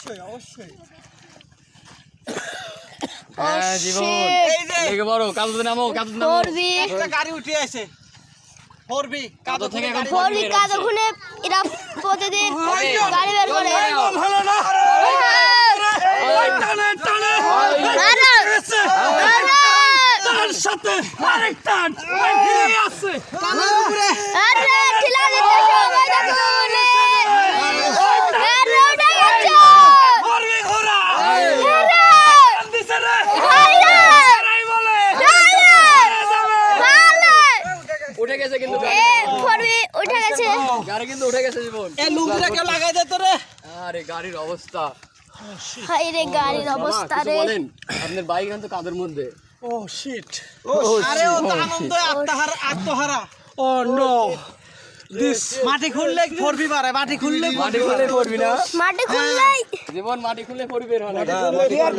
অবশ্যই অবশ্যই জীবন লেগে বড় কাদুতে নামো কাদুতে নামো একটা গাড়ি উঠে আছে ফোরবি কাদু থেকে এখন ফোরবি কাদু খুনে এরা প্রতিদিন গাড়ি বের করে ভালো না টানে টানে তার সাথে আরেক টান আছে কানের উপরে আরে ঠিলা দিতে সময় দেখো বলে আরে ওটা গেছে ফোরবি ঘোড়া আরে দিছে রে আরে বলে উঠে গেছে কিন্তু এ ফোরবি উঠে গেছে গাড়ি কিন্তু উঠে গেছে জীবন এ লুঙ্গিটা কে লাগাই দে তো রে আরে গাড়ির অবস্থা হাই রে গাড়ির অবস্থা রে বলেন আপনার বাইক কিন্তু কাদের মধ্যে ও শিট আরে ও তো আনন্দ আত্মহারা ও নো দিস মাটি খুললে ফোরবি পারে মাটি খুললে পড়বি না মাটি খুললাই জীবন মাটি খুললে পড়বি বের হয় না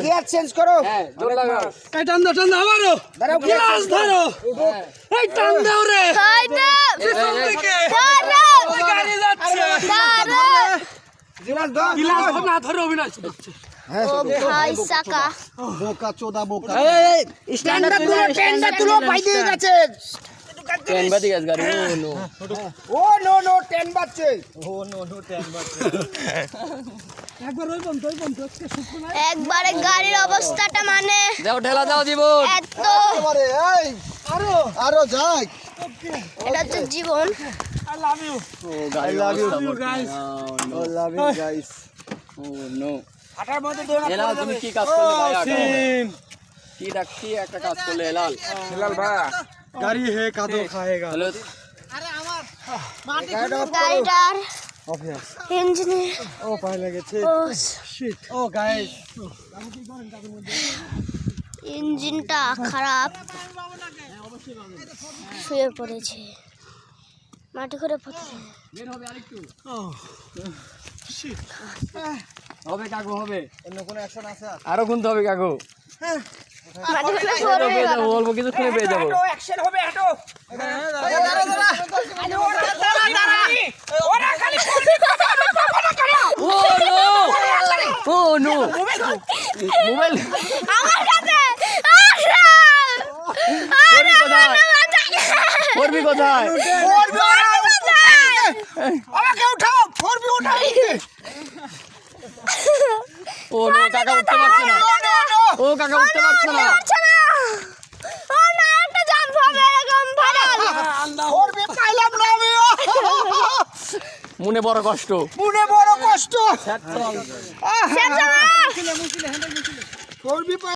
গিয়ার চেঞ্জ করো হ্যাঁ জোর লাগাও এই টান দাও আবারও গ্লাস ধরো এই টান দাও রে হয়তো পিছন থেকে গাড়ি যাচ্ছে গিলাস দাও গ্লাস না ধরে অবিনাশ করছে ও ভাই সাকা বোকা চোদা বোকা এই স্ট্যান্ডার্ড তুলো পাই দিয়ে গেছে ট্রেন বাদি গেছে গাড়ি ও নো ও নো 10 বাজছে একবার ওই বন্ধ একবারে গাড়ির অবস্থাটা মানে যাও ঠেলা দাও জীবন এত আরে এই আরো যাই এটা হচ্ছে জীবন আই লাভ ইউ ও গাড়ি লাভ ইউ guys. ও লাভ ইউ গাইস ও নো হাঁটার মধ্যে দৌড়া এলাল তুমি কি কাজ করলে ভাই আটা কি একটা কাজ করলে এলাল হিলাল ভাই গাড়ি হে কাদো খাएगा হ্যালো গাড়িটার অফিস ইঞ্জিনে ও পায়ে লেগেছে ও শিট ও গাইস ইঞ্জিনটা খারাপ শুয়ে পড়েছে মাটি করে পড়েছে বের হবে আরেকটু ও শিট হবে কাকু হবে অন্য কোনো অ্যাকশন আছে আরো গুনতে হবে কাকু মাটি করে পড়বে পেয়ে যাবো অল্প কিছু খুলে পেয়ে যাবো অ্যাকশন হবে হাঁটো ও নো মোবাইল আমার কাছে করবি কোথায় আমাকে উঠাও ফোরবি উঠাও ও নো কাকা উঠতে পারছে না ও কাকা উঠতে পারছে না ফোরবি পাইলাম না আমি মনে বড় কষ্ট মনে বড় কষ্ট ফোরবি